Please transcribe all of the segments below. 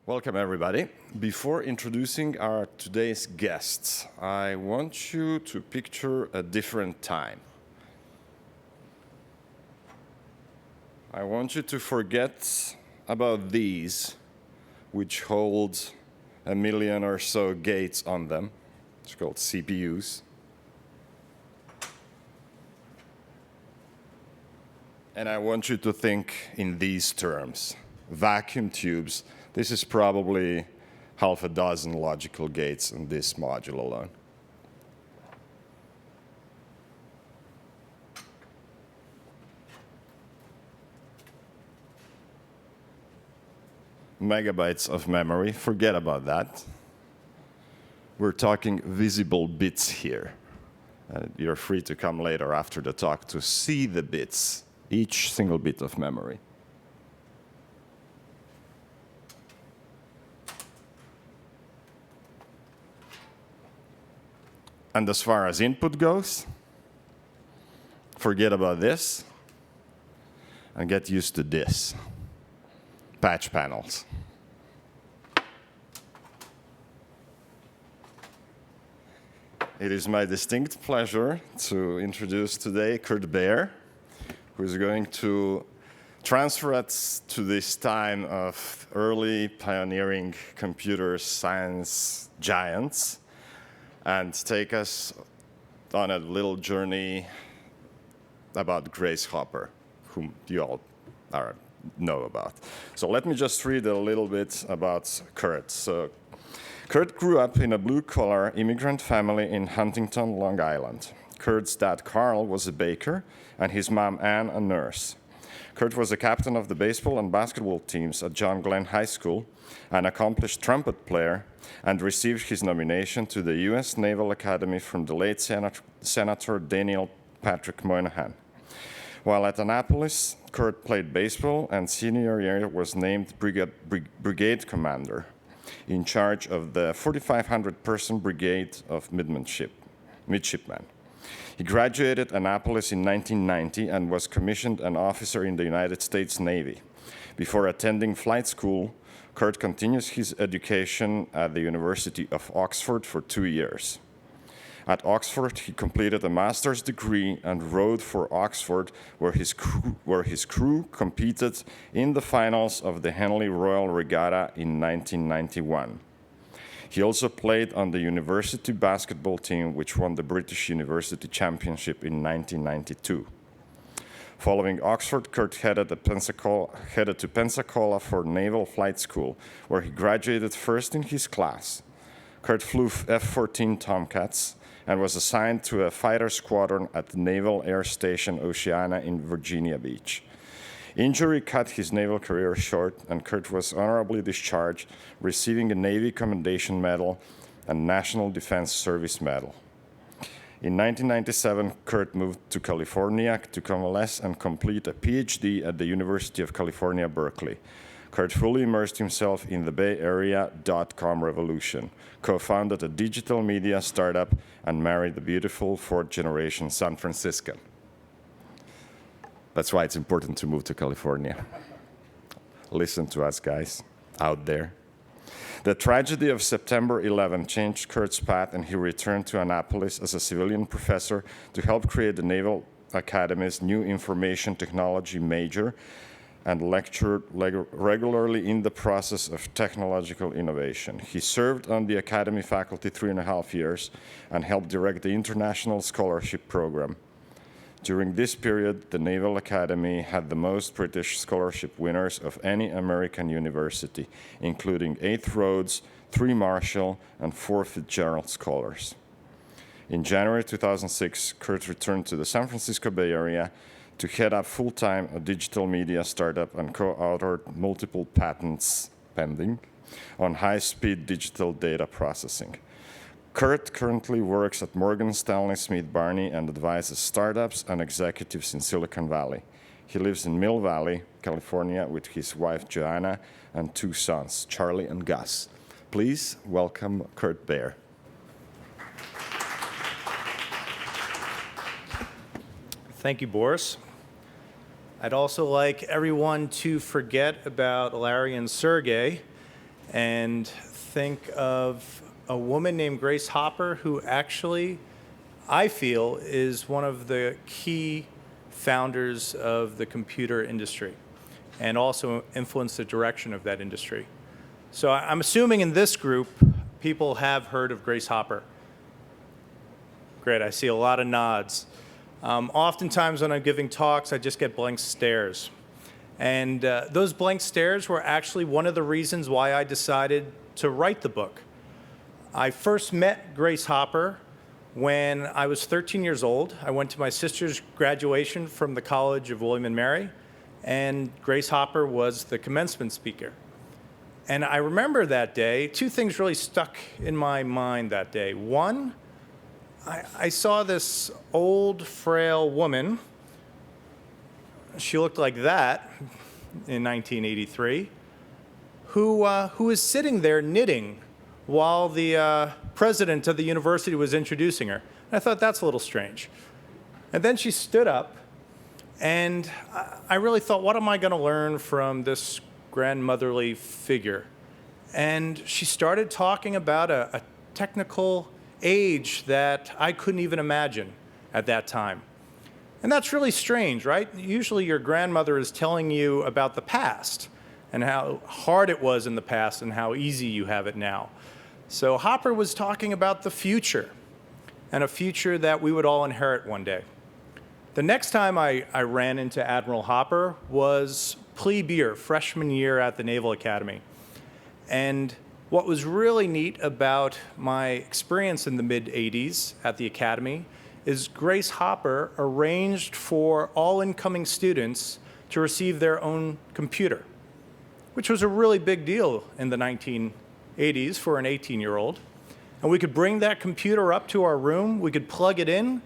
Welcome, everybody. Before introducing our today's guests, I want you to picture a different time. I want you to forget about these, which hold 1 million or so gates on them. It's called CPUs. And I want you to think in these terms. Vacuum tubes. This is probably half a dozen logical gates in this module alone. Megabytes of memory, forget about that. We're talking visible bits here. You're free to come later after the talk to see the bits, each single bit of memory. And as far as input goes, forget about this and get used to this. Patch panels. It is my distinct pleasure to introduce today Kurt Beyer, who is going to transfer us to this time of early pioneering computer science giants and take us on a little journey about Grace Hopper, whom you all know about. So let me just read a little bit about Kurt. So Kurt grew up in a blue-collar immigrant family in Huntington, Long Island. Kurt's dad, Carl, was a baker, and his mom, Ann, a nurse. Kurt was a captain of the baseball and basketball teams at John Glenn High School, an accomplished trumpet player, and received his nomination to the U.S. Naval Academy from the late Senator Daniel Patrick Moynihan. While at Annapolis, Kurt played baseball, and senior year was named brigade commander, in charge of the 4,500-person brigade of midshipmen. He graduated Annapolis in 1990 and was commissioned an officer in the United States Navy. Before attending flight school, Kurt continues his education at the University of Oxford for 2 years. At Oxford, he completed a master's degree and rowed for Oxford, where his crew competed in the finals of the Henley Royal Regatta in 1991. He also played on the university basketball team, which won the British University Championship in 1992. Following Oxford, Kurt headed to Pensacola for Naval Flight School, where he graduated first in his class. Kurt flew F-14 Tomcats and was assigned to a fighter squadron at the Naval Air Station Oceana in Virginia Beach. Injury cut his naval career short, and Kurt was honorably discharged, receiving a Navy Commendation Medal and National Defense Service Medal. In 1997, Kurt moved to California to convalesce and complete a PhD at the University of California, Berkeley. Kurt fully immersed himself in the Bay Area .com revolution, co-founded a digital media startup, and married the beautiful fourth-generation San Franciscan. That's why it's important to move to California. Listen to us, guys, out there. The tragedy of September 11 changed Kurt's path, and he returned to Annapolis as a civilian professor to help create the Naval Academy's new information technology major and lectured regularly in the process of technological innovation. He served on the Academy faculty 3.5 years and helped direct the International Scholarship Program. During this period, the Naval Academy had the most British scholarship winners of any American university, including 8 Rhodes, 3 Marshall, and 4 Fitzgerald scholars. In January 2006, Kurt returned to the San Francisco Bay Area to head up full-time a digital media startup and co-authored multiple patents pending on high-speed digital data processing. Kurt currently works at Morgan Stanley Smith Barney and advises startups and executives in Silicon Valley. He lives in Mill Valley, California, with his wife Joanna and 2 sons, Charlie and Gus. Please welcome Kurt Beyer. Thank you, Boris. I'd also like everyone to forget about Larry and Sergey and think of a woman named Grace Hopper, who actually, I feel, is one of the key founders of the computer industry and also influenced the direction of that industry. So I'm assuming in this group, people have heard of Grace Hopper. Great, I see a lot of nods. Oftentimes when I'm giving talks, I just get blank stares. And those blank stares were actually one of the reasons why I decided to write the book. I first met Grace Hopper when I was 13 years old. I went to my sister's graduation from the College of William and Mary, and Grace Hopper was the commencement speaker. And I remember that day, two things really stuck in my mind that day. One, I saw this old, frail woman. She looked like that in 1983, who was sitting there knitting while the president of the university was introducing her. And I thought, that's a little strange. And then she stood up, and I really thought, what am I going to learn from this grandmotherly figure? And she started talking about a technical age that I couldn't even imagine at that time. And that's really strange, right? Usually your grandmother is telling you about the past and how hard it was in the past and how easy you have it now. So Hopper was talking about the future, and a future that we would all inherit one day. The next time I ran into Admiral Hopper was plebe year, freshman year at the Naval Academy. And what was really neat about my experience in the mid-'80s at the Academy is Grace Hopper arranged for all incoming students to receive their own computer, which was a really big deal in the 1980s for an 18-year-old. And we could bring that computer up to our room. We could plug it in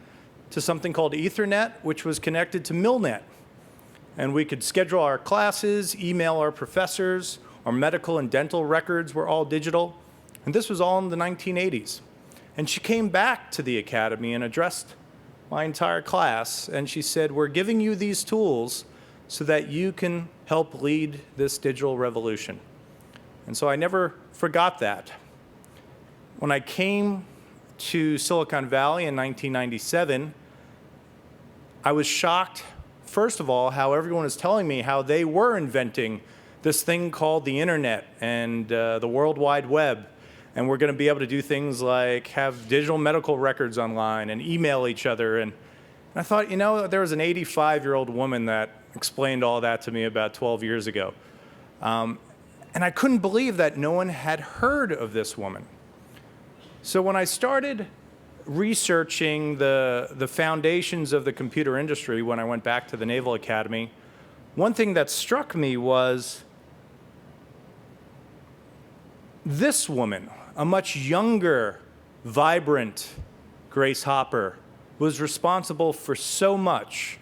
to something called Ethernet, which was connected to Milnet. And we could schedule our classes, email our professors. Our medical and dental records were all digital. And this was all in the 1980s. And she came back to the Academy and addressed my entire class. And she said, we're giving you these tools so that you can help lead this digital revolution. And so I never forgot that. When I came to Silicon Valley in 1997, I was shocked, first of all, how everyone was telling me how they were inventing this thing called the internet and the World Wide Web. And we're going to be able to do things like have digital medical records online and email each other. And I thought, you know, there was an 85-year-old woman that explained all that to me about 12 years ago. And I couldn't believe that no one had heard of this woman. So when I started researching the foundations of the computer industry when I went back to the Naval Academy, one thing that struck me was this woman, a much younger, vibrant Grace Hopper, was responsible for so much.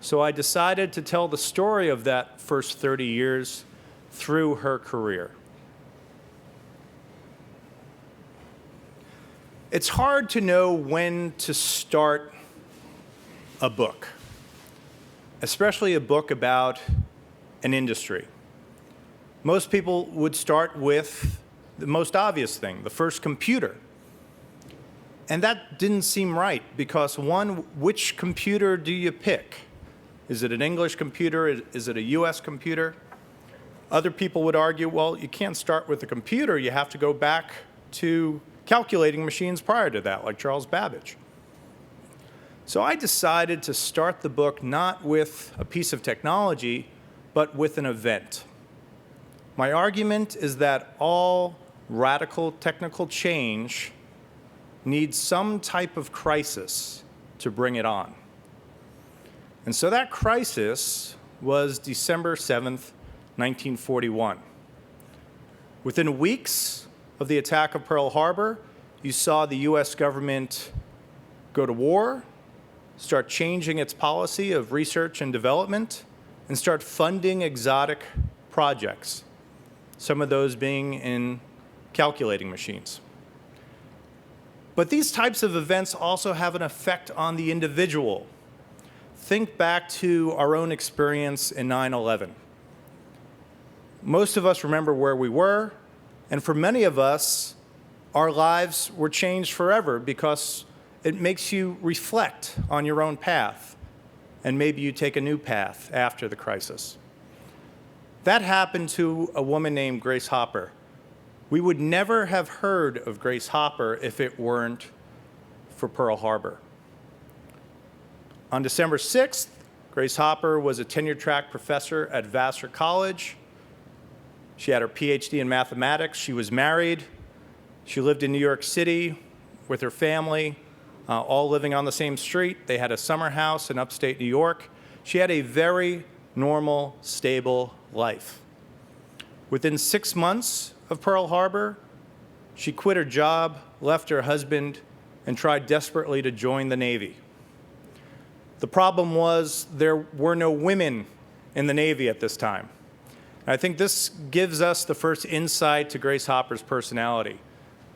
So I decided to tell the story of that first 30 years through her career. It's hard to know when to start a book, especially a book about an industry. Most people would start with the most obvious thing, the first computer. And that didn't seem right because, one, which computer do you pick? Is it an English computer? Is it a US computer? Other people would argue, well, you can't start with a computer. You have to go back to calculating machines prior to that, like Charles Babbage. So I decided to start the book not with a piece of technology, but with an event. My argument is that all radical technical change needs some type of crisis to bring it on. And so that crisis was December 7th, 1941. Within weeks of the attack of Pearl Harbor, you saw the US government go to war, start changing its policy of research and development, and start funding exotic projects, some of those being in calculating machines. But these types of events also have an effect on the individual. Think back to our own experience in 9/11. Most of us remember where we were, And for many of us, our lives were changed forever because it makes you reflect on your own path, and maybe you take a new path after the crisis. That happened to a woman named Grace Hopper. We would never have heard of Grace Hopper if it weren't for Pearl Harbor. On December 6th, Grace Hopper was a tenure-track professor at Vassar College. She had her PhD in mathematics. She was married. She lived in New York City with her family, all living on the same street. They had a summer house in upstate New York. She had a very normal, stable life. Within 6 months of Pearl Harbor, she quit her job, left her husband, and tried desperately to join the Navy. The problem was there were no women in the Navy at this time. And I think this gives us the first insight to Grace Hopper's personality.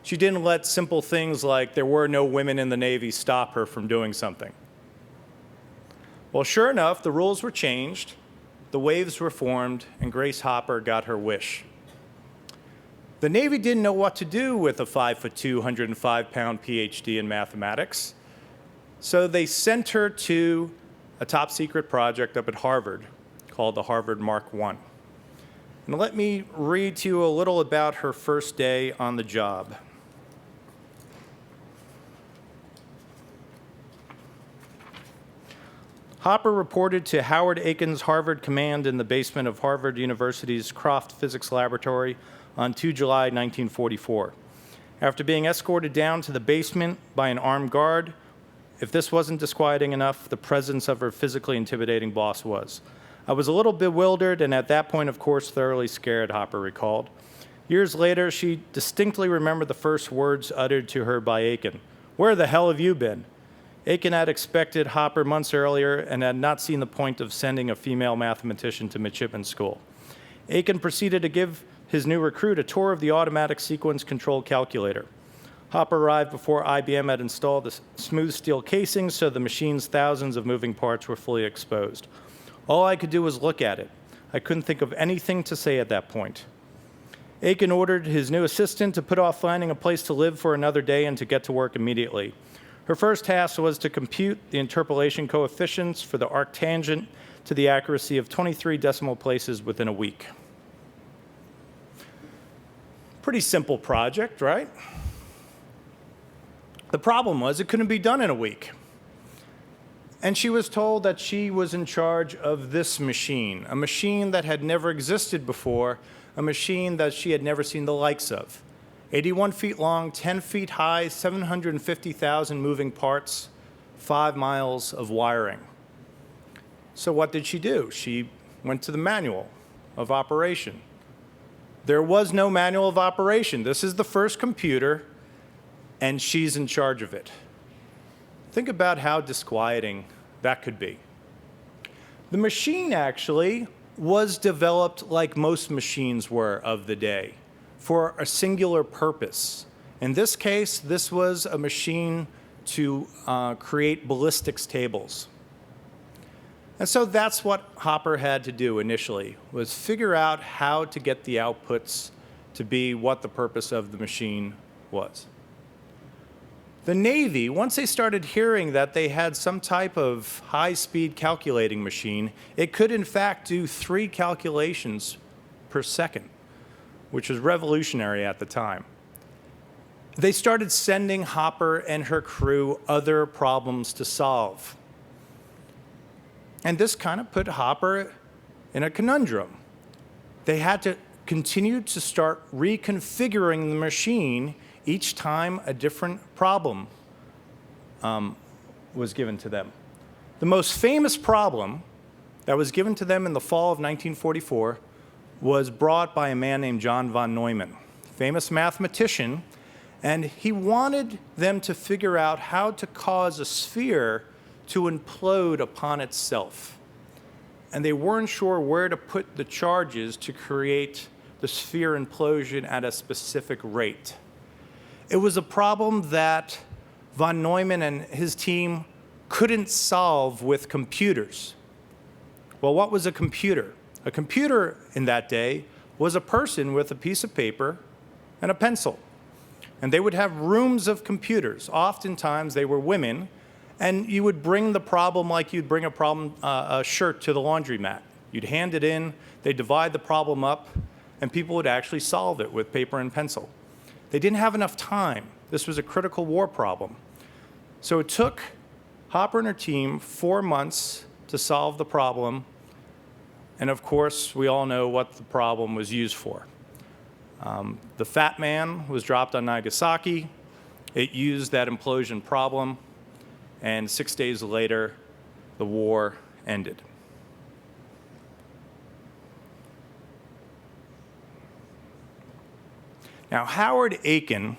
She didn't let simple things like there were no women in the Navy stop her from doing something. Well, sure enough, the rules were changed, the waves were formed, and Grace Hopper got her wish. The Navy didn't know what to do with a 5'2", 105-pound PhD in mathematics, so they sent her to a top-secret project up at Harvard called the Harvard Mark I. And let me read to you a little about her first day on the job. Hopper reported to Howard Aiken's Harvard command in the basement of Harvard University's Croft Physics Laboratory on 2 July 1944. After being escorted down to the basement by an armed guard, if this wasn't disquieting enough, the presence of her physically intimidating boss was. I was a little bewildered and at that point, of course, thoroughly scared, Hopper recalled. Years later, she distinctly remembered the first words uttered to her by Aiken. "Where the hell have you been?" Aiken had expected Hopper months earlier and had not seen the point of sending a female mathematician to midshipman school. Aiken proceeded to give his new recruit a tour of the automatic sequence control calculator. Hopper arrived before IBM had installed the smooth steel casings, so the machine's thousands of moving parts were fully exposed. All I could do was look at it. I couldn't think of anything to say at that point. Aiken ordered his new assistant to put off finding a place to live for another day and to get to work immediately. Her first task was to compute the interpolation coefficients for the arctangent to the accuracy of 23 decimal places within a week. Pretty simple project, right? The problem was it couldn't be done in a week. And she was told that she was in charge of this machine, a machine that had never existed before, a machine that she had never seen the likes of. 81 feet long, 10 feet high, 750,000 moving parts, 5 miles of wiring. So what did she do? She went to the manual of operation. There was no manual of operation. This is the first computer, and she's in charge of it. Think about how disquieting that could be. The machine actually was developed like most machines were of the day, for a singular purpose. In this case, this was a machine to create ballistics tables. And so that's what Hopper had to do initially, was figure out how to get the outputs to be what the purpose of the machine was. The Navy, once they started hearing that they had some type of high-speed calculating machine, it could in fact do 3 calculations per second, which was revolutionary at the time. They started sending Hopper and her crew other problems to solve. And this kind of put Hopper in a conundrum. They had to continue to start reconfiguring the machine each time a different problem was given to them. The most famous problem that was given to them in the fall of 1944 was brought by a man named John von Neumann, famous mathematician, and he wanted them to figure out how to cause a sphere to implode upon itself. And they weren't sure where to put the charges to create the sphere implosion at a specific rate. It was a problem that von Neumann and his team couldn't solve with computers. Well, what was a computer? A computer in that day was a person with a piece of paper and a pencil. And they would have rooms of computers. Oftentimes, they were women, and you would bring the problem like you'd bring a shirt to the laundromat. You'd hand it in, they'd divide the problem up, and people would actually solve it with paper and pencil. They didn't have enough time. This was a critical war problem. So it took Hopper and her team 4 months to solve the problem, and of course, we all know what the problem was used for. The Fat Man was dropped on Nagasaki. It used that implosion problem, and 6 days later, the war ended. Now, Howard Aiken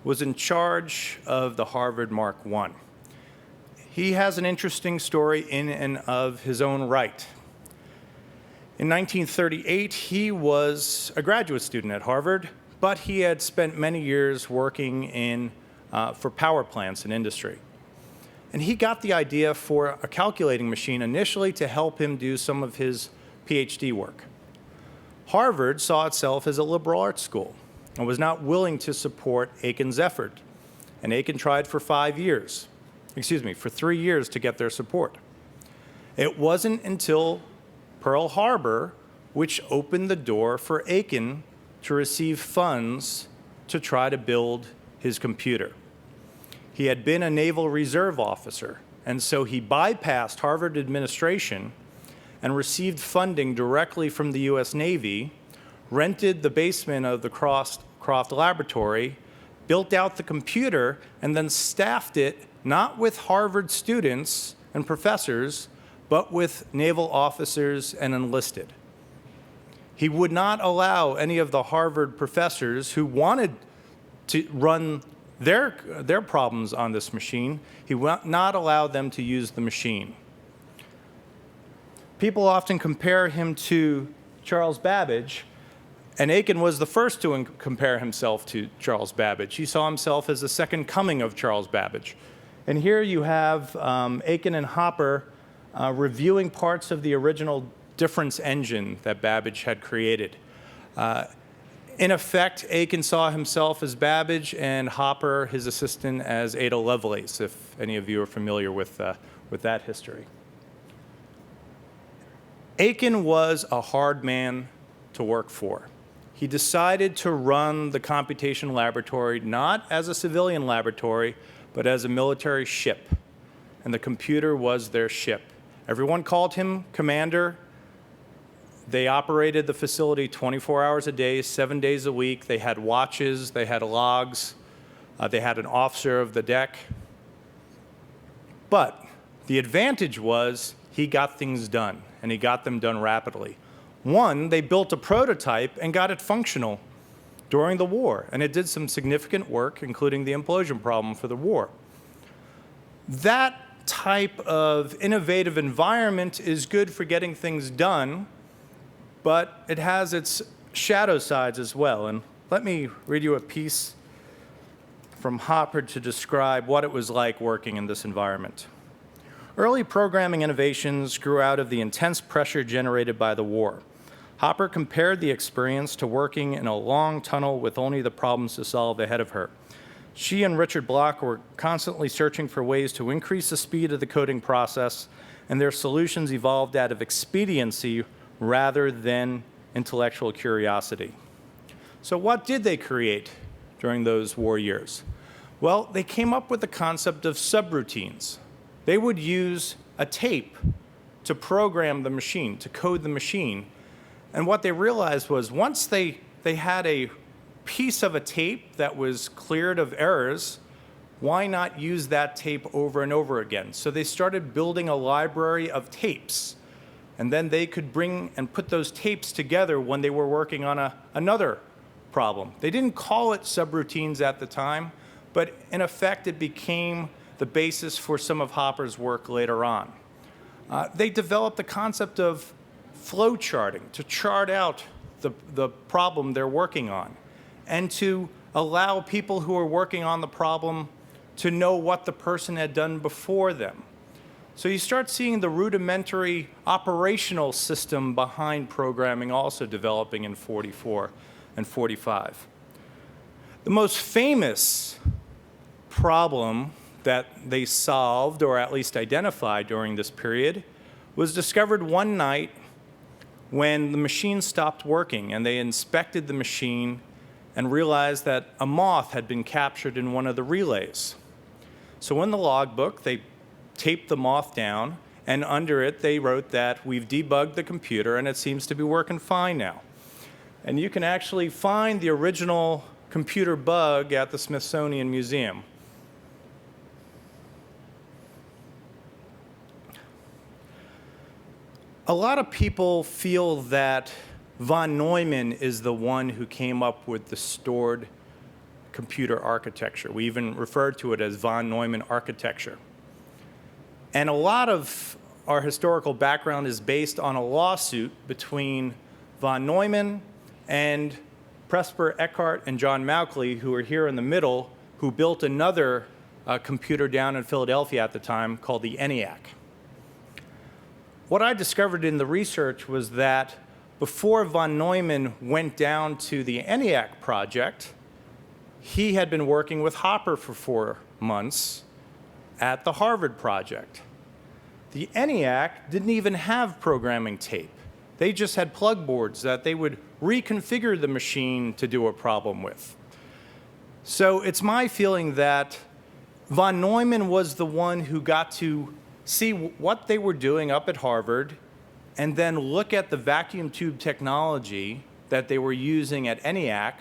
was in charge of the Harvard Mark I. He has an interesting story in and of his own right. In 1938, he was a graduate student at Harvard, but he had spent many years working for power plants in industry. And he got the idea for a calculating machine initially to help him do some of his PhD work. Harvard saw itself as a liberal arts school and was not willing to support Aiken's effort. And Aiken tried for 3 years to get their support. It wasn't until Pearl Harbor which opened the door for Aiken to receive funds to try to build his computer. He had been a Naval Reserve officer, and so he bypassed Harvard administration and received funding directly from the US Navy, rented the basement of the Croft Laboratory, built out the computer, and then staffed it not with Harvard students and professors, but with naval officers and enlisted. He would not allow any of the Harvard professors who wanted to run their problems on this machine, he would not allow them to use the machine. People often compare him to Charles Babbage, and Aiken was the first to compare himself to Charles Babbage. He saw himself as the second coming of Charles Babbage. And here you have Aiken and Hopper reviewing parts of the original difference engine that Babbage had created. In effect, Aiken saw himself as Babbage and Hopper, his assistant, as Ada Lovelace, if any of you are familiar with that history. Aiken was a hard man to work for. He decided to run the computation laboratory not as a civilian laboratory, but as a military ship. And the computer was their ship. Everyone called him commander. They operated the facility 24 hours a day, 7 days a week. They had watches, they had logs, they had an officer of the deck. But the advantage was he got things done, and he got them done rapidly. One, they built a prototype and got it functional during the war, and it did some significant work, including the implosion problem for the war. That type of innovative environment is good for getting things done, but it has its shadow sides as well. And let me read you a piece from Hopper to describe what it was like working in this environment. Early programming innovations grew out of the intense pressure generated by the war. Hopper compared the experience to working in a long tunnel with only the problems to solve ahead of her. She and Richard Bloch were constantly searching for ways to increase the speed of the coding process, and their solutions evolved out of expediency rather than intellectual curiosity. So what did they create during those war years? Well, they came up with the concept of subroutines. They would use a tape to program the machine, to code the machine. And what they realized was once they had a piece of a tape that was cleared of errors, why not use that tape over and over again? So they started building a library of tapes. And then they could bring and put those tapes together when they were working on another problem. They didn't call it subroutines at the time, but in effect it became the basis for some of Hopper's work later on. They developed the concept of flow charting to chart out the problem they're working on and to allow people who are working on the problem to know what the person had done before them. So you start seeing the rudimentary operational system behind programming also developing in 44 and 45. The most famous problem that they solved, or at least identified during this period, was discovered one night when the machine stopped working, and they inspected the machine and realized that a moth had been captured in one of the relays. So in the logbook, they taped the moth down, and under it they wrote that we've debugged the computer and it seems to be working fine now. And you can actually find the original computer bug at the Smithsonian Museum. A lot of people feel that von Neumann is the one who came up with the stored computer architecture. We even refer to it as von Neumann architecture. And a lot of our historical background is based on a lawsuit between von Neumann and Presper Eckart and John Mauchly, who are here in the middle, who built another computer down in Philadelphia at the time called the ENIAC. What I discovered in the research was that before von Neumann went down to the ENIAC project, he had been working with Hopper for 4 months at the Harvard project. The ENIAC didn't even have programming tape. They just had plug boards that they would reconfigure the machine to do a problem with. So it's my feeling that von Neumann was the one who got to see what they were doing up at Harvard and then look at the vacuum tube technology that they were using at ENIAC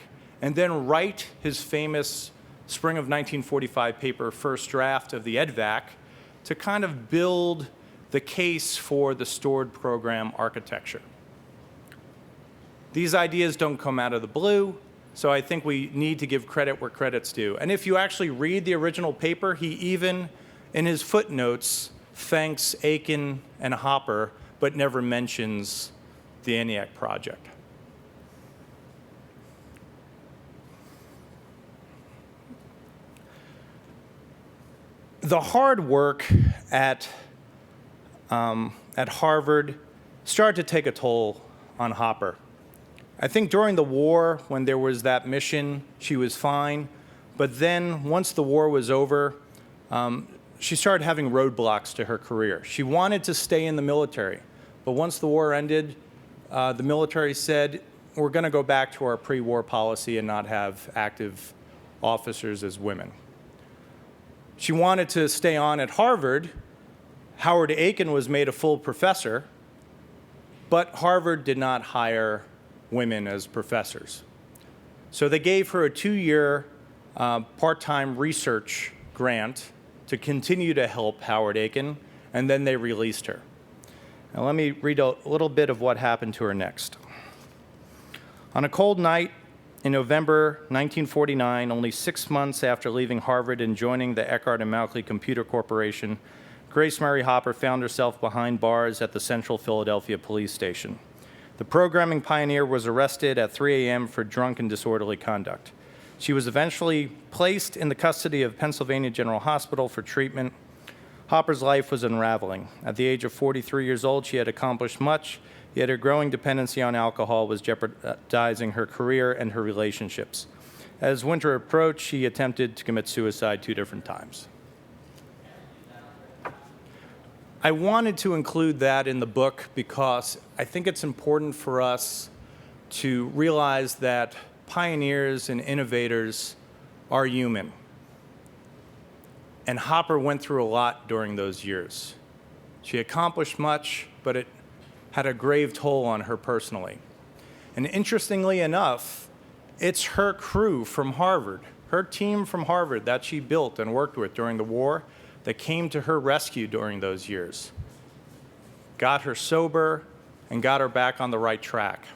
and then write his famous spring of 1945 paper, First Draft of the EDVAC, to kind of build the case for the stored program architecture. These ideas don't come out of the blue, so I think we need to give credit where credit's due. And if you actually read the original paper, he even, in his footnotes, thanks Aiken and Hopper, but never mentions the ENIAC project. The hard work at Harvard started to take a toll on Hopper. I think during the war, when there was that mission, she was fine. But then once the war was over, she started having roadblocks to her career. She wanted to stay in the military. But once the war ended, the military said, we're going to go back to our pre-war policy and not have active officers as women. She wanted to stay on at Harvard. Howard Aiken was made a full professor, but Harvard did not hire women as professors. So they gave her a 2-year part-time research grant to continue to help Howard Aiken, and then they released her. Now let me read a little bit of what happened to her next. On a cold night in November 1949, only 6 months after leaving Harvard and joining the Eckart and Mauchly Computer Corporation, Grace Mary Hopper found herself behind bars at the Central Philadelphia Police Station. The programming pioneer was arrested at 3 a.m. for drunk and disorderly conduct. She was eventually placed in the custody of Pennsylvania General Hospital for treatment. Hopper's life was unraveling. At the age of 43 years old, she had accomplished much, yet her growing dependency on alcohol was jeopardizing her career and her relationships. As winter approached, she attempted to commit suicide 2 different times. I wanted to include that in the book because I think it's important for us to realize that pioneers and innovators are human. And Hopper went through a lot during those years. She accomplished much, but it had a grave toll on her personally. And interestingly enough, it's her crew from Harvard, her team from Harvard that she built and worked with during the war that came to her rescue during those years, got her sober, and got her back on the right track.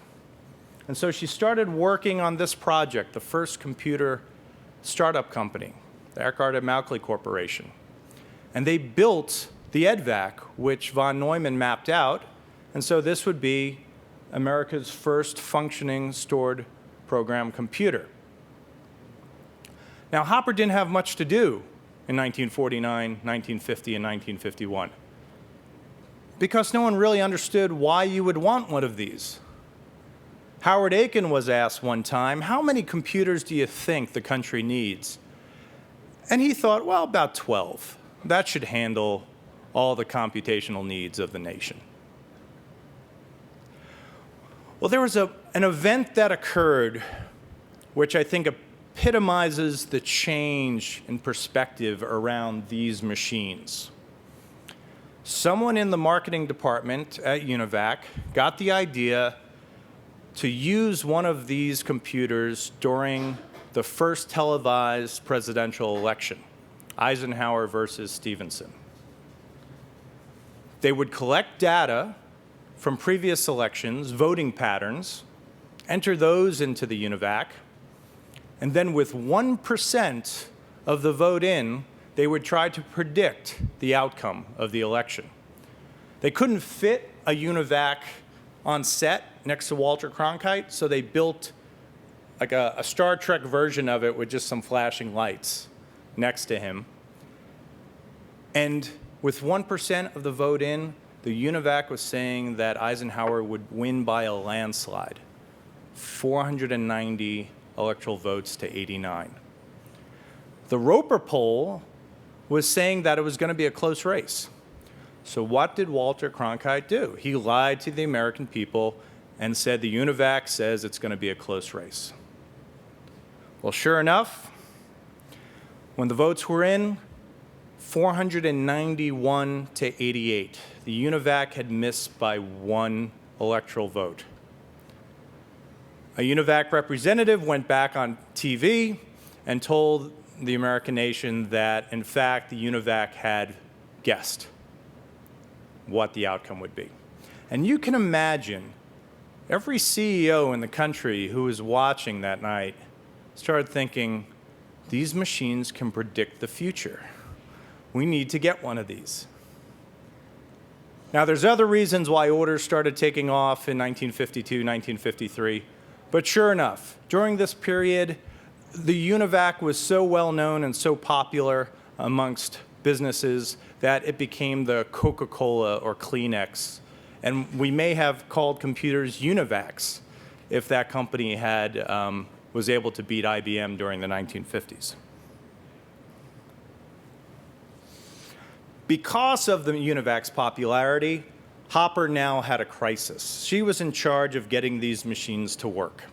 And so she started working on this project, the first computer startup company, the Eckart and Mauchly Corporation. And they built the EDVAC, which von Neumann mapped out, and so this would be America's first functioning stored program computer. Now, Hopper didn't have much to do in 1949, 1950, and 1951, because no one really understood why you would want one of these. Howard Aiken was asked one time, how many computers do you think the country needs? And he thought, well, about 12. That should handle all the computational needs of the nation. Well, there was an event that occurred which I think epitomizes the change in perspective around these machines. Someone in the marketing department at UNIVAC got the idea to use one of these computers during the first televised presidential election, Eisenhower versus Stevenson. They would collect data from previous elections, voting patterns, enter those into the UNIVAC, and then with 1% of the vote in, they would try to predict the outcome of the election. They couldn't fit a UNIVAC on set next to Walter Cronkite, so they built like a Star Trek version of it with just some flashing lights next to him. And with 1% of the vote in, the UNIVAC was saying that Eisenhower would win by a landslide, 490 electoral votes to 89. The Roper poll was saying that it was going to be a close race. So what did Walter Cronkite do? He lied to the American people and said the UNIVAC says it's going to be a close race. Well, sure enough, when the votes were in, 491 to 88. The UNIVAC had missed by 1 electoral vote. A UNIVAC representative went back on TV and told the American nation that, in fact, the UNIVAC had guessed what the outcome would be. And you can imagine every CEO in the country who was watching that night started thinking, these machines can predict the future. We need to get one of these. Now, there's other reasons why orders started taking off in 1952, 1953, but sure enough, during this period, the UNIVAC was so well known and so popular amongst businesses that it became the Coca-Cola or Kleenex. And we may have called computers UNIVACs if that company was able to beat IBM during the 1950s. Because of the UNIVAC's popularity, Hopper now had a crisis. She was in charge of getting these machines to work.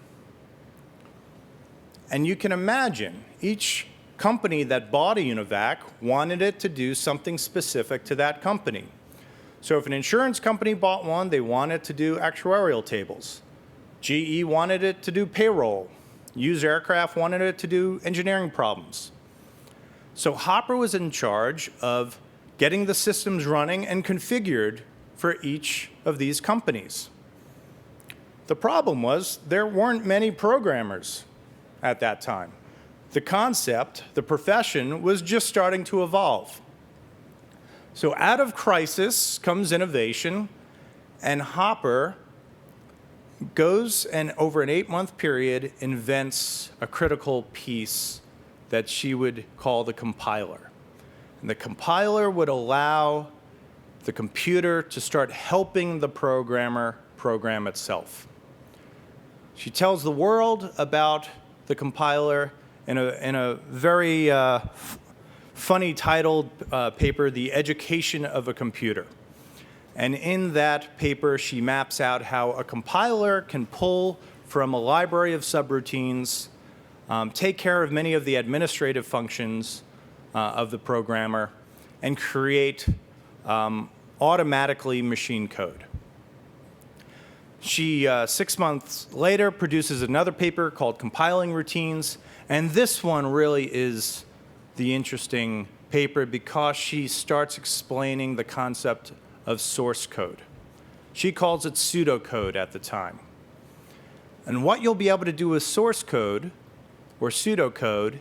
And you can imagine, each company that bought a UNIVAC wanted it to do something specific to that company. So if an insurance company bought one, they wanted to do actuarial tables. GE wanted it to do payroll. Used Aircraft wanted it to do engineering problems. So Hopper was in charge of getting the systems running and configured for each of these companies. The problem was there weren't many programmers at that time. The concept, the profession, was just starting to evolve. So out of crisis comes innovation, and Hopper goes and over an 8-month period invents a critical piece that she would call the compiler. And the compiler would allow the computer to start helping the programmer program itself. She tells the world about the compiler in a very funny titled paper, The Education of a Computer. And in that paper, she maps out how a compiler can pull from a library of subroutines, take care of many of the administrative functions of the programmer, and create automatically machine code. She, 6 months later, produces another paper called Compiling Routines, and this one really is the interesting paper because she starts explaining the concept of source code. She calls it pseudocode at the time. And what you'll be able to do with source code, or pseudocode,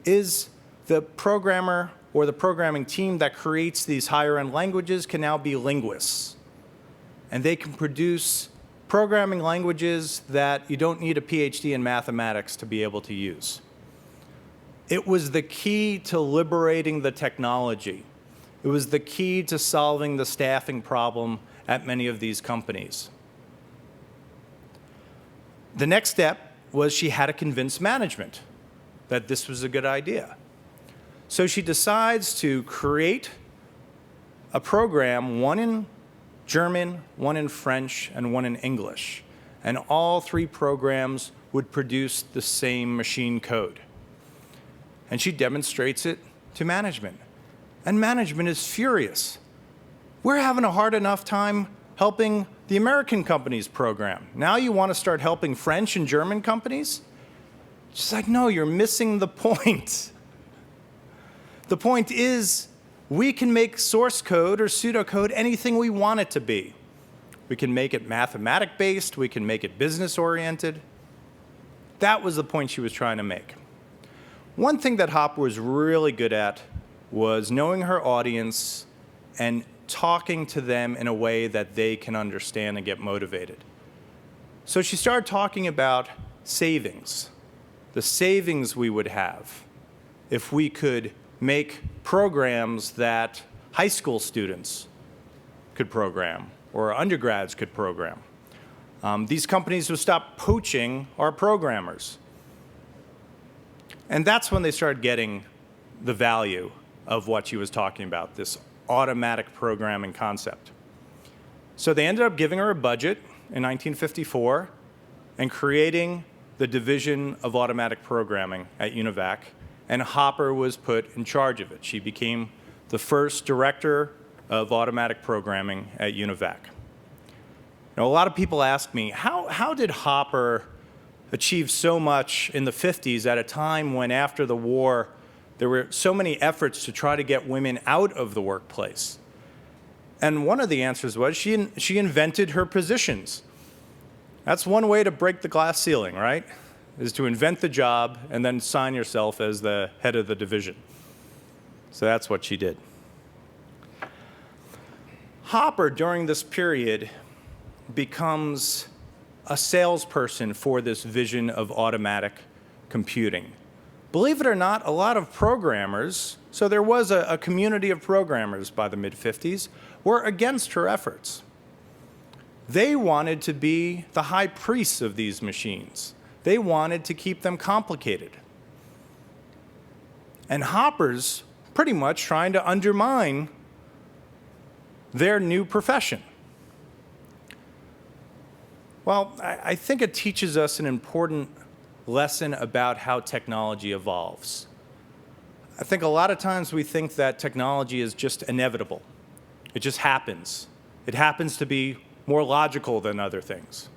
is the programmer or the programming team that creates these higher-end languages can now be linguists. And they can produce programming languages that you don't need a PhD in mathematics to be able to use. It was the key to liberating the technology. It was the key to solving the staffing problem at many of these companies. the next step was she had to convince management that this was a good idea. So she decides to create a program, one in German, one in French, and one in English. And all three programs would produce the same machine code. And she demonstrates it to management. And management is furious. We're having a hard enough time helping the American companies program. Now you want to start helping French and German companies? She's like, no, you're missing the point. The point is, we can make source code or pseudocode anything we want it to be. We can make it mathematic-based, we can make it business-oriented. That was the point she was trying to make. One thing that Hopper was really good at was knowing her audience and talking to them in a way that they can understand and get motivated. So she started talking about savings, the savings we would have if we could make programs that high school students could program or undergrads could program. These companies would stop poaching our programmers. And that's when they started getting the value of what she was talking about, this automatic programming concept. So they ended up giving her a budget in 1954 and creating the Division of Automatic Programming at UNIVAC, and Hopper was put in charge of it. She became the first director of automatic programming at UNIVAC. Now, a lot of people ask me, how did Hopper achieve so much in the 50s at a time when, after the war, there were so many efforts to try to get women out of the workplace? And one of the answers was she invented her positions. That's one way to break the glass ceiling, right? Is to invent the job and then sign yourself as the head of the division. So that's what she did. Hopper, during this period, becomes a salesperson for this vision of automatic computing. Believe it or not, a lot of programmers, so there was a community of programmers by the mid-50s, were against her efforts. They wanted to be the high priests of these machines. They wanted to keep them complicated. And Hopper's pretty much trying to undermine their new profession. Well, I think it teaches us an important lesson about how technology evolves. I think a lot of times we think that technology is just inevitable. It just happens. It happens to be more logical than other things.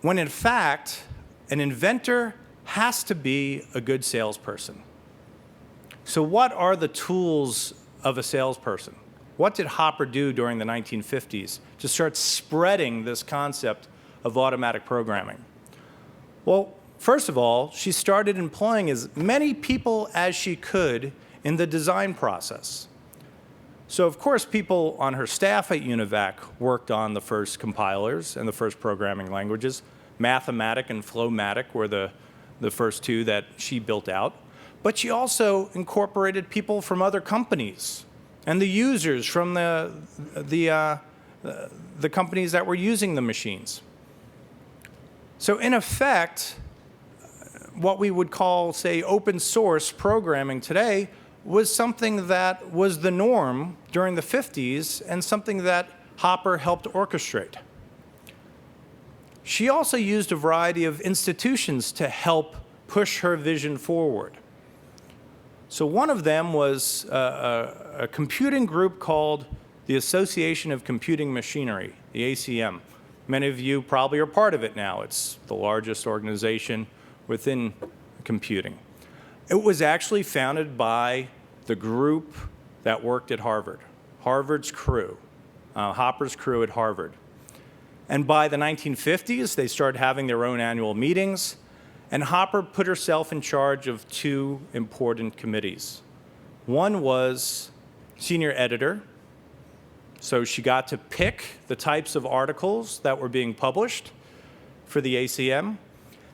When in fact, an inventor has to be a good salesperson. So what are the tools of a salesperson? What did Hopper do during the 1950s to start spreading this concept of automatic programming? Well, first of all, she started employing as many people as she could in the design process. So, of course, people on her staff at UNIVAC worked on the first compilers and the first programming languages. Mathematic and Flowmatic were the first two that she built out. But she also incorporated people from other companies and the users from the companies that were using the machines. So in effect, what we would call, say, open source programming today was something that was the norm during the 50s and something that Hopper helped orchestrate. She also used a variety of institutions to help push her vision forward. So one of them was a computing group called the Association of Computing Machinery, the ACM. Many of you probably are part of it now. It's the largest organization within computing. It was actually founded by the group that worked at Harvard, Harvard's crew, Hopper's crew at Harvard. And by the 1950s, they started having their own annual meetings, and Hopper put herself in charge of two important committees. One was senior editor, so she got to pick the types of articles that were being published for the ACM.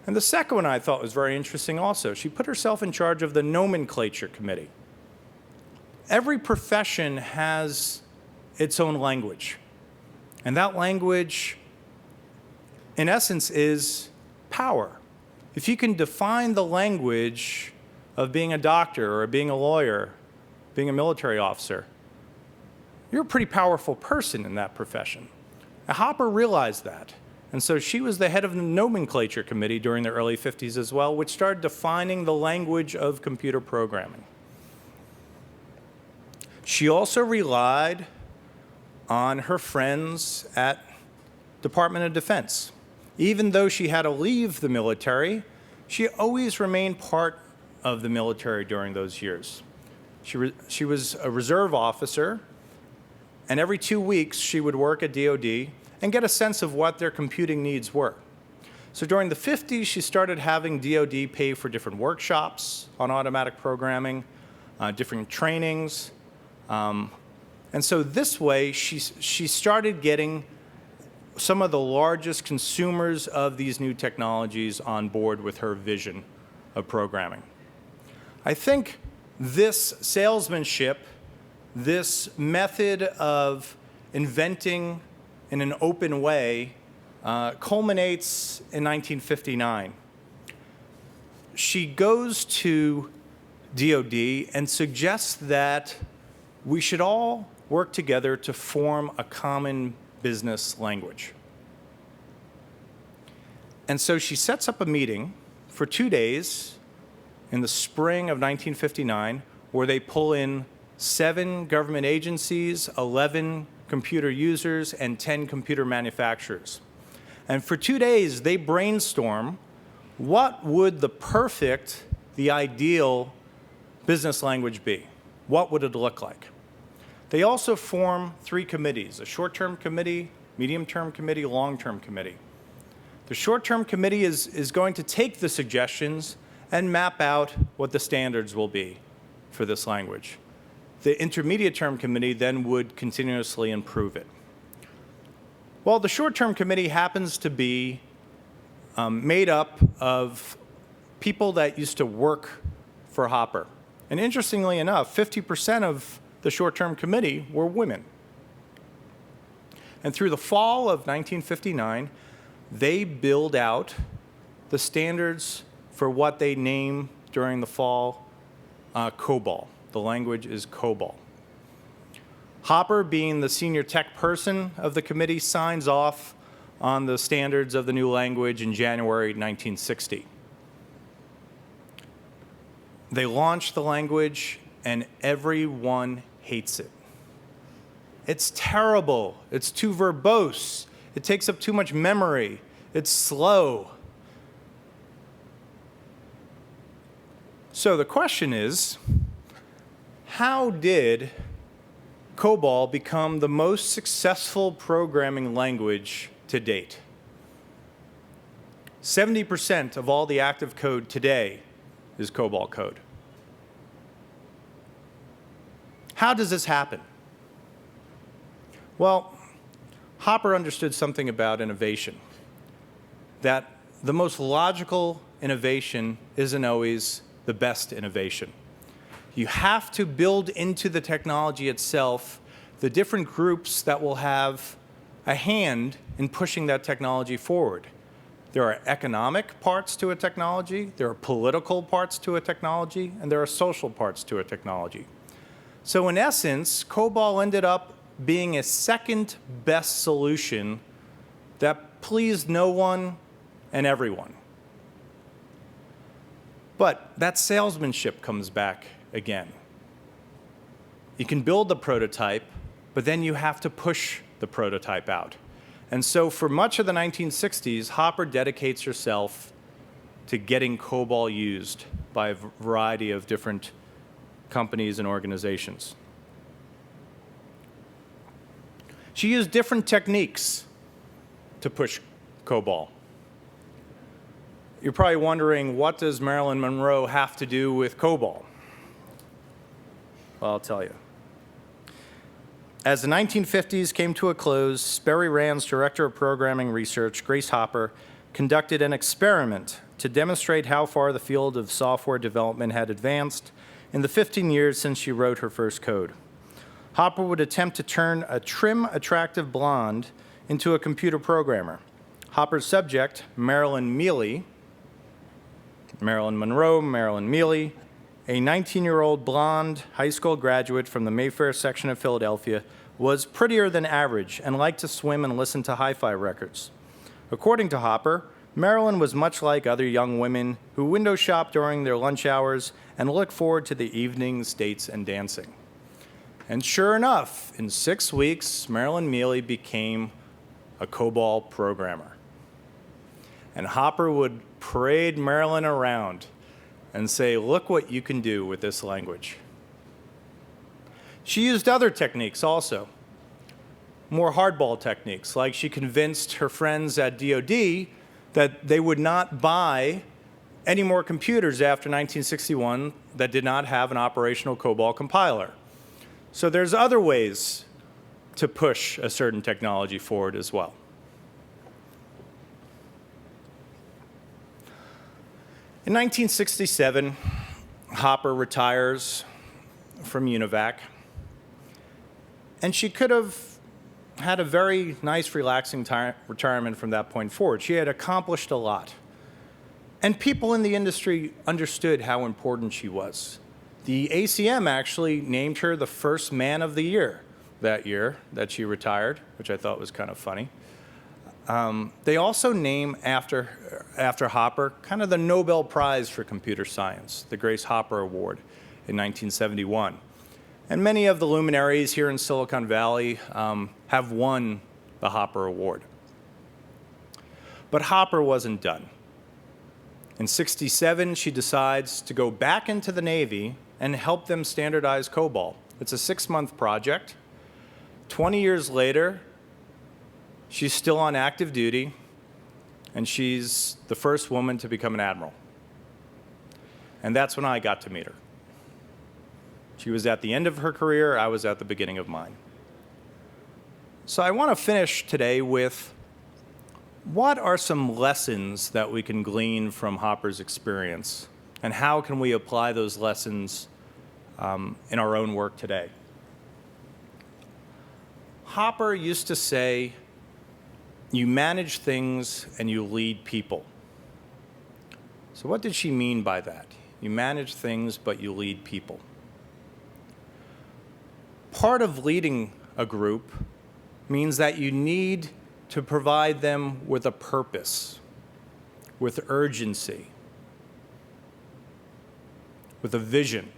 And the second one I thought was very interesting also. She put herself in charge of the nomenclature committee. Every profession has its own language, and that language in essence, is power. If you can define the language of being a doctor or being a lawyer, being a military officer, you're a pretty powerful person in that profession. Now, Hopper realized that. And so she was the head of the nomenclature committee during the early 50s as well, which started defining the language of computer programming. She also relied on her friends at Department of Defense. Even though she had to leave the military, she always remained part of the military during those years. She was a reserve officer, and every 2 weeks she would work at DoD and get a sense of what their computing needs were. So during the 50s, she started having DoD pay for different workshops on automatic programming, different trainings. And so this way, she started getting some of the largest consumers of these new technologies on board with her vision of programming. I think this salesmanship, this method of inventing in an open way, culminates in 1959. She goes to DoD and suggests that we should all work together to form a common business language. And so she sets up a meeting for 2 days in the spring of 1959, where they pull in 7 government agencies, 11 computer users, and 10 computer manufacturers. And for 2 days, they brainstorm what would the ideal business language be? What would it look like? They also form 3 committees, a short-term committee, medium-term committee, long-term committee. The short-term committee is going to take the suggestions and map out what the standards will be for this language. The intermediate-term committee then would continuously improve it. Well, the short-term committee happens to be made up of people that used to work for Hopper. And interestingly enough, 50% of the short-term committee were women. And through the fall of 1959, they build out the standards for what they name during the fall COBOL. The language is COBOL. Hopper, being the senior tech person of the committee, signs off on the standards of the new language in January 1960. They launch the language, and everyone hates it. It's terrible. It's too verbose. It takes up too much memory. It's slow. So the question is, how did COBOL become the most successful programming language to date? 70% of all the active code today is COBOL code. How does this happen? Well, Hopper understood something about innovation, that the most logical innovation isn't always the best innovation. You have to build into the technology itself the different groups that will have a hand in pushing that technology forward. There are economic parts to a technology, there are political parts to a technology, and there are social parts to a technology. So in essence, COBOL ended up being a second best solution that pleased no one and everyone. But that salesmanship comes back again. You can build the prototype, but then you have to push the prototype out. And so for much of the 1960s, Hopper dedicates herself to getting COBOL used by a variety of different companies and organizations. She used different techniques to push COBOL. You're probably wondering, what does Marilyn Monroe have to do with COBOL? Well, I'll tell you. As the 1950s came to a close, Sperry Rand's director of programming research, Grace Hopper, conducted an experiment to demonstrate how far the field of software development had advanced in the 15 years since she wrote her first code. Hopper would attempt to turn a trim, attractive blonde into a computer programmer. Hopper's subject, Marilyn Monroe, a 19-year-old blonde high school graduate from the Mayfair section of Philadelphia, was prettier than average and liked to swim and listen to hi-fi records. According to Hopper, Marilyn was much like other young women who window shop during their lunch hours and look forward to the evening's dates and dancing. And sure enough, in 6 weeks, Marilyn Mealy became a COBOL programmer. And Hopper would parade Marilyn around and say, look what you can do with this language. She used other techniques also, more hardball techniques, like she convinced her friends at DoD that they would not buy any more computers after 1961 that did not have an operational COBOL compiler. So there's other ways to push a certain technology forward as well. In 1967, Hopper retires from UNIVAC, and she could have had a very nice, relaxing retirement from that point forward. She had accomplished a lot. And people in the industry understood how important she was. The ACM actually named her the first man of the year that year that she retired, which I thought was kind of funny. They also named after Hopper kind of the Nobel Prize for Computer Science, the Grace Hopper Award in 1971. And many of the luminaries here in Silicon Valley have won the Hopper Award. But Hopper wasn't done. In '67, she decides to go back into the Navy and help them standardize COBOL. It's a 6-month project. 20 years later, she's still on active duty, and she's the first woman to become an admiral. And that's when I got to meet her. She was at the end of her career, I was at the beginning of mine. So I want to finish today with what are some lessons that we can glean from Hopper's experience, and how can we apply those lessons in our own work today? Hopper used to say, you manage things and you lead people. So what did she mean by that? You manage things, but you lead people. Part of leading a group means that you need to provide them with a purpose, with urgency, with a vision.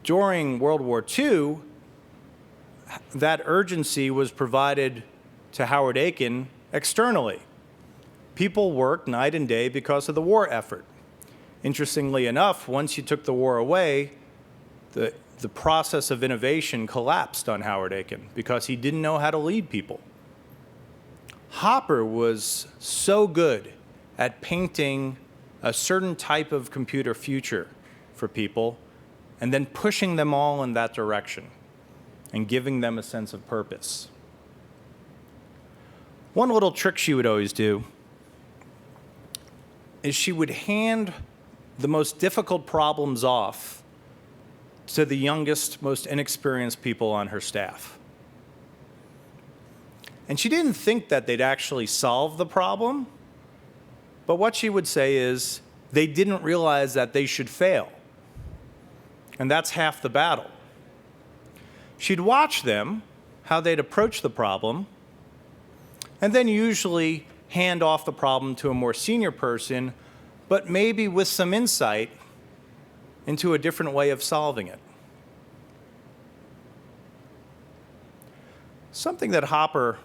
During World War II, that urgency was provided to Howard Aiken externally. People worked night and day because of the war effort. Interestingly enough, once you took the war away, the process of innovation collapsed on Howard Aiken because he didn't know how to lead people. Hopper was so good at painting a certain type of computer future for people and then pushing them all in that direction and giving them a sense of purpose. One little trick she would always do is she would hand the most difficult problems off to the youngest, most inexperienced people on her staff. And she didn't think that they'd actually solve the problem, but what she would say is they didn't realize that they should fail. And that's half the battle. She'd watch them, how they'd approach the problem, and then usually hand off the problem to a more senior person, but maybe with some insight into a different way of solving it. Something that Hopper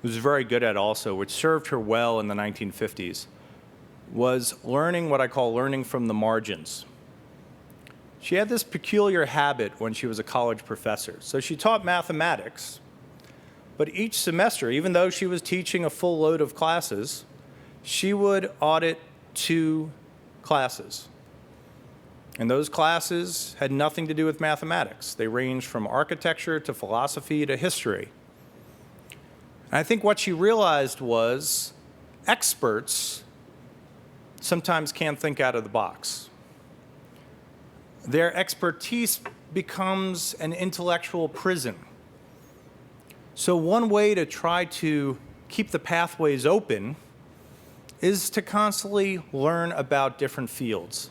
was very good at also, which served her well in the 1950s, was learning what I call learning from the margins. She had this peculiar habit when she was a college professor. So she taught mathematics, but each semester, even though she was teaching a full load of classes, she would audit 2 classes. And those classes had nothing to do with mathematics. They ranged from architecture to philosophy to history. And I think what she realized was experts sometimes can't think out of the box. Their expertise becomes an intellectual prison. So one way to try to keep the pathways open is to constantly learn about different fields.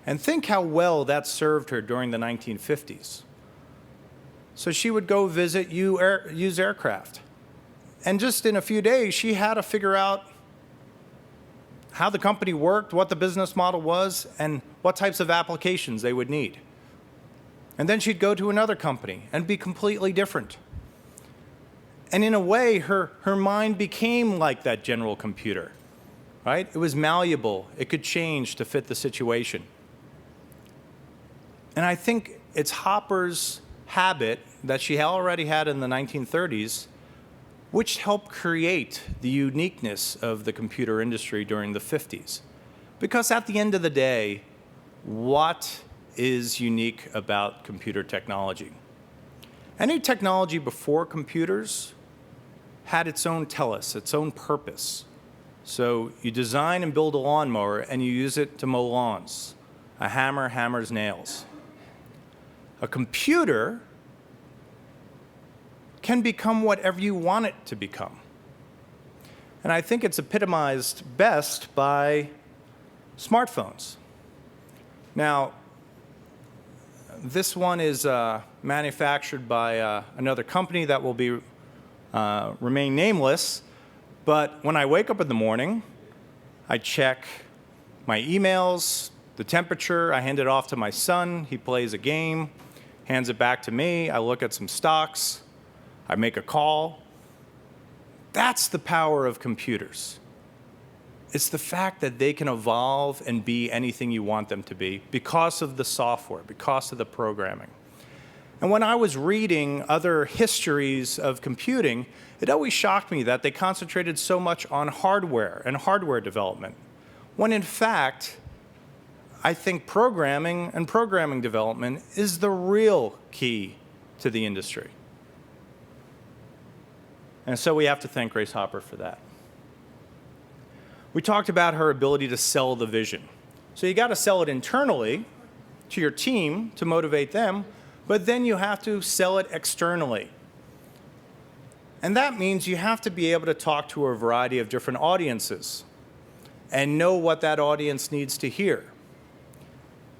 And think how well that served her during the 1950s. So she would go visit used aircraft. And just in a few days, she had to figure out how the company worked, what the business model was, and what types of applications they would need. And then she'd go to another company and be completely different. And in a way, her mind became like that general computer, right? It was malleable. It could change to fit the situation. And I think it's Hopper's habit that she already had in the 1930s, which helped create the uniqueness of the computer industry during the 50s. Because at the end of the day, what is unique about computer technology? Any technology before computers had its own telos, its own purpose. So you design and build a lawnmower and you use it to mow lawns. A hammer hammers nails. A computer can become whatever you want it to become. And I think it's epitomized best by smartphones. Now, this one is manufactured by another company that will be remain nameless, but when I wake up in the morning, I check my emails, the temperature, I hand it off to my son, he plays a game, hands it back to me, I look at some stocks, I make a call. That's the power of computers. It's the fact that they can evolve and be anything you want them to be because of the software, because of the programming. And when I was reading other histories of computing, it always shocked me that they concentrated so much on hardware and hardware development, when in fact, I think programming and programming development is the real key to the industry. And so we have to thank Grace Hopper for that. We talked about her ability to sell the vision. So you got to sell it internally to your team to motivate them, but then you have to sell it externally. And that means you have to be able to talk to a variety of different audiences and know what that audience needs to hear.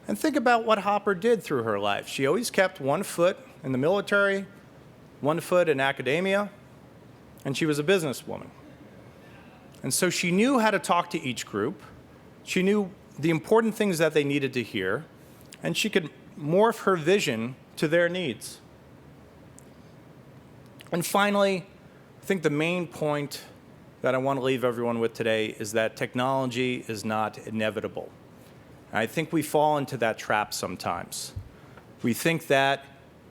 And think about what Hopper did through her life. She always kept one foot in the military, one foot in academia, and she was a businesswoman. And so she knew how to talk to each group. She knew the important things that they needed to hear, and she could morph her vision to their needs. And finally, I think the main point that I want to leave everyone with today is that technology is not inevitable. And I think we fall into that trap sometimes. We think that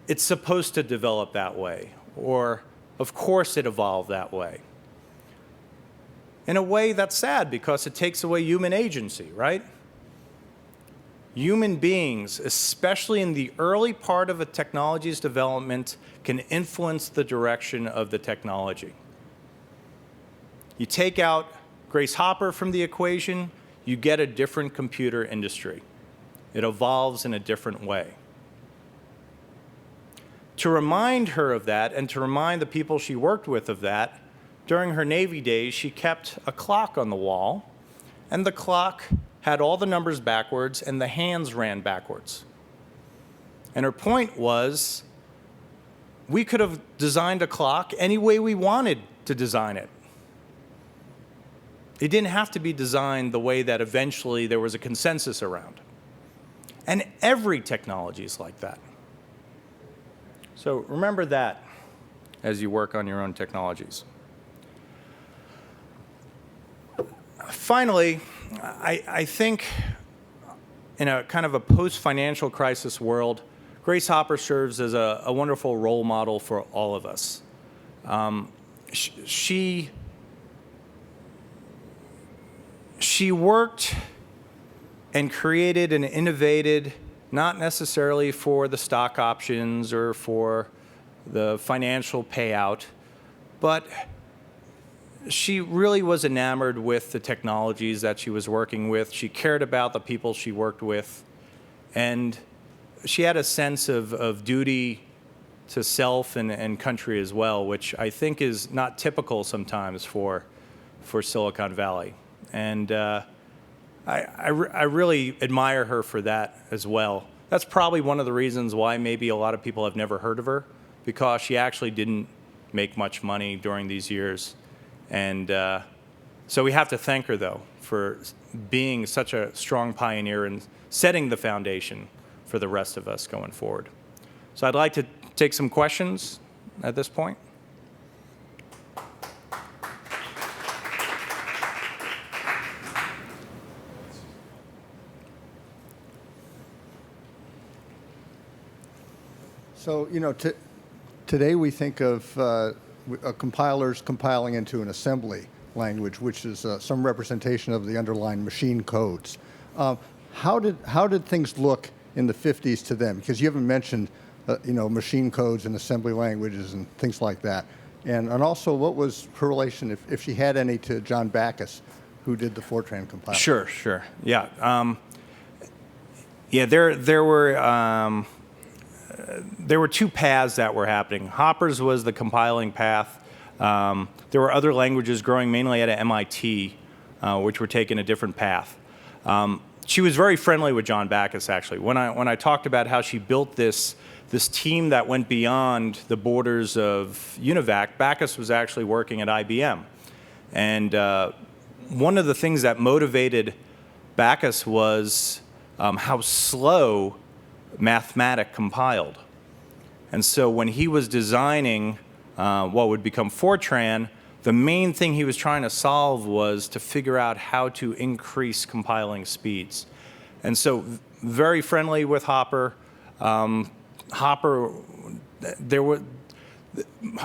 it's supposed to develop that way, or of course it evolved that way. In a way, that's sad because it takes away human agency, right? Human beings, especially in the early part of a technology's development, can influence the direction of the technology. You take out Grace Hopper from the equation, you get a different computer industry. It evolves in a different way. To remind her of that, and to remind the people she worked with of that, during her Navy days, she kept a clock on the wall, and the clock had all the numbers backwards, and the hands ran backwards. And her point was, we could have designed a clock any way we wanted to design it. It didn't have to be designed the way that eventually there was a consensus around. And every technology is like that. So remember that as you work on your own technologies. Finally, I think in a kind of a post-financial crisis world, Grace Hopper serves as a wonderful role model for all of us. She worked and created and innovated, not necessarily for the stock options or for the financial payout, but she really was enamored with the technologies that she was working with. She cared about the people she worked with, and she had a sense of duty to self and country as well, which I think is not typical sometimes for Silicon Valley. And I really admire her for that as well. That's probably one of the reasons why maybe a lot of people have never heard of her, because she actually didn't make much money during these years. And so we have to thank her, though, for being such a strong pioneer and setting the foundation for the rest of us going forward. So I'd like to take some questions at this point. So, today we think of compilers compiling into an assembly language, which is some representation of the underlying machine codes. How did things look in the 50s to them? Because you haven't mentioned, machine codes and assembly languages and things like that. And also, what was her relation, if she had any, to John Backus, who did the Fortran compiler? Sure. Yeah. There were two paths that were happening. Hopper's was the compiling path. There were other languages growing mainly out of MIT, which were taking a different path. She was very friendly with John Backus, actually. When I talked about how she built this team that went beyond the borders of UNIVAC, Backus was actually working at IBM. And one of the things that motivated Backus was how slow Mathematic compiled. And so when he was designing what would become Fortran, the main thing he was trying to solve was to figure out how to increase compiling speeds. And so very friendly with Hopper.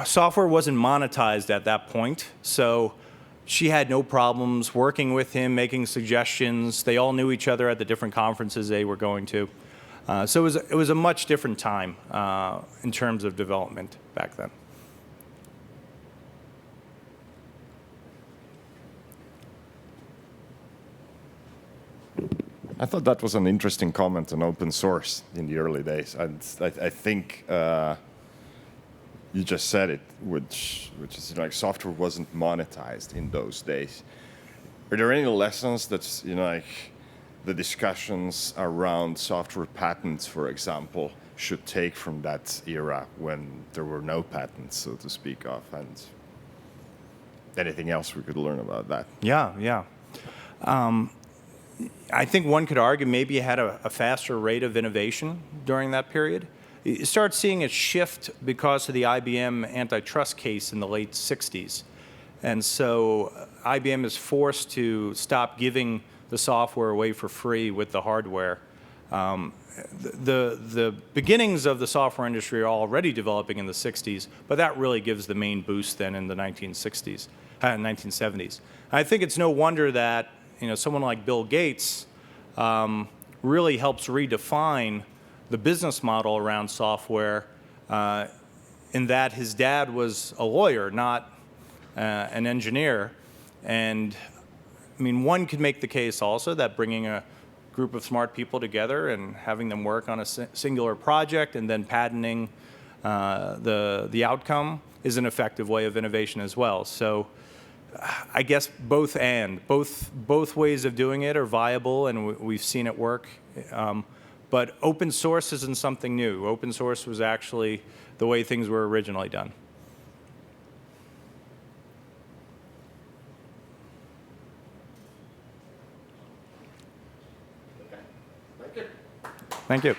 Software wasn't monetized at that point, so she had no problems working with him, making suggestions. They all knew each other at the different conferences they were going to. So it was a much different time in terms of development back then. I thought that was an interesting comment on open source in the early days. I think you just said it, which is like software wasn't monetized in those days. Are there any lessons that's like the discussions around software patents, for example, should take from that era when there were no patents, so to speak of, and anything else we could learn about that? Yeah. I think one could argue maybe you had a faster rate of innovation during that period. You start seeing a shift because of the IBM antitrust case in the late 60s. And so IBM is forced to stop giving the software away for free with the hardware. The beginnings of the software industry are already developing in the 60s, but that really gives the main boost then in the 1970s. I think it's no wonder that someone like Bill Gates really helps redefine the business model around software, in that his dad was a lawyer, not an engineer. And one could make the case also that bringing a group of smart people together and having them work on a singular project and then patenting the outcome is an effective way of innovation as well. So I guess both ways of doing it are viable, and we've seen it work. But open source isn't something new. Open source was actually the way things were originally done. Thank you.